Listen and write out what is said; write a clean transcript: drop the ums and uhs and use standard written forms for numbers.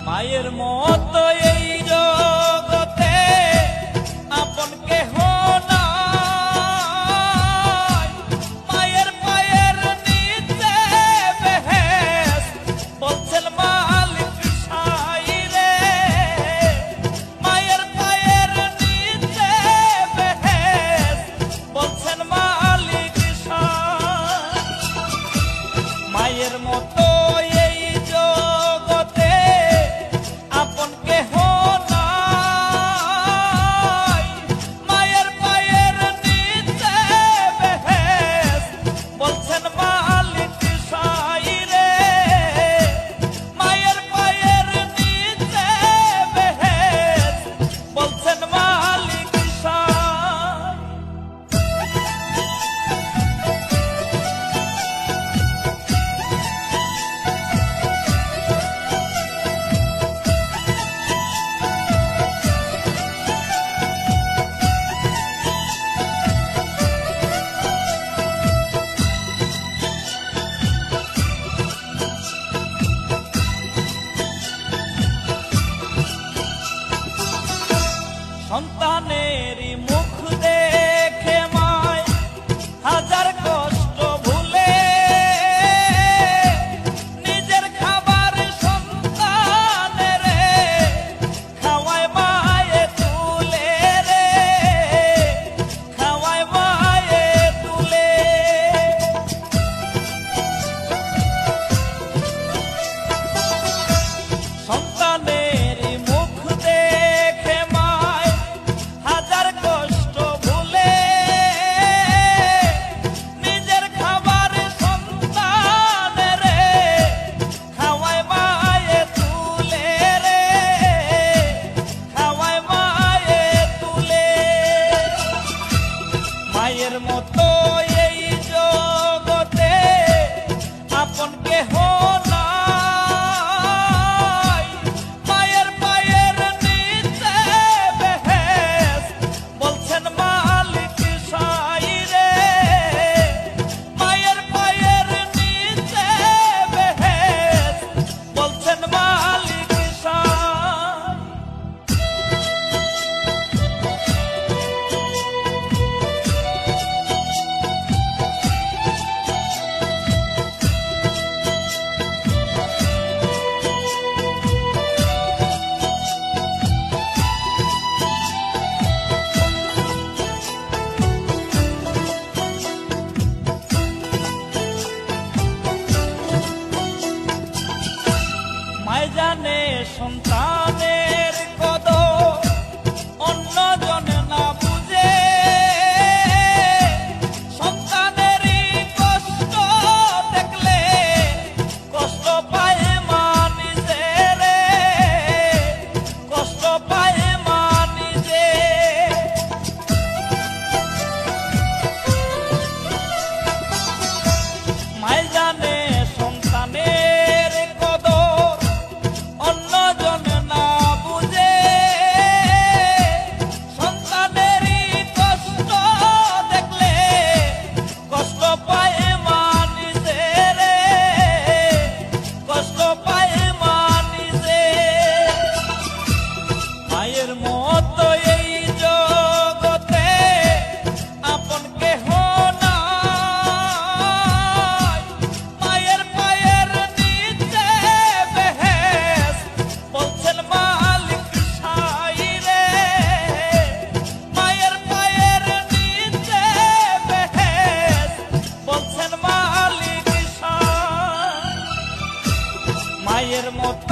মায়ের মতো এই জগতে আপন কেহ নাই। মায়ের পায়ের নিচে বেহেশত বলছেন মালিক সাই রে। মায়ের পায়ের নিচে বেহেশত বলছেন মালিক সাই। মায়ের মতো এই জগতে আপন কেহ নাই। মায়ের পায়ের নিচে বেহেশত বলছেন মালিক সাই রে। মায়ের পায়ের নিচে বেহেশত বলছেন মালিক সাই। সন্তানেরই মুখ দেখে মায় হাজার কষ্ট ভুলে নিজের খাবার সন্তানেরে খাওয়ায় মায়ে তুলে রে। খাওয়ায় মায়ে তুলে। সন্তানেরই মুখ দেখে মায় হাজার কষ্ট ভুলে নিজের খাবার সন্তানেরে খাওয়ায় মায়ে তুলে রে। খাওয়ায় মায়ে তুলে। মায়ের মতো এই জগতে আপন কেহ নাই। মায়ের পায়ের নিচে বেহেশত বলছেন মালিক সাই রে। মায়ের পায়ের নিচে বেহেশত বলছেন মালিক সাই। মায় জানে সন্তানের কদর অন্যজন না বুঝে। সন্তানেরই কষ্ট দেখলে কষ্ট পায় মা নিজে রে। কষ্ট পায় মা নিজে। মায় জানে সন্তানের কদর অন্যজন না বুঝে। সন্তানেরই কষ্ট দেখলে কষ্ট পায় মা নিজে রে। কষ্ট পায় মা নিজে। মায়ের মতো এই জগতে আপন কেহ নাই। মায়ের পায়ের নিচে বেহেশত বলছেন মালিক সাই রে। মায়ের পায়ের নিচে বেহেশত বলছেন মালিক সাই। মায়ের মতো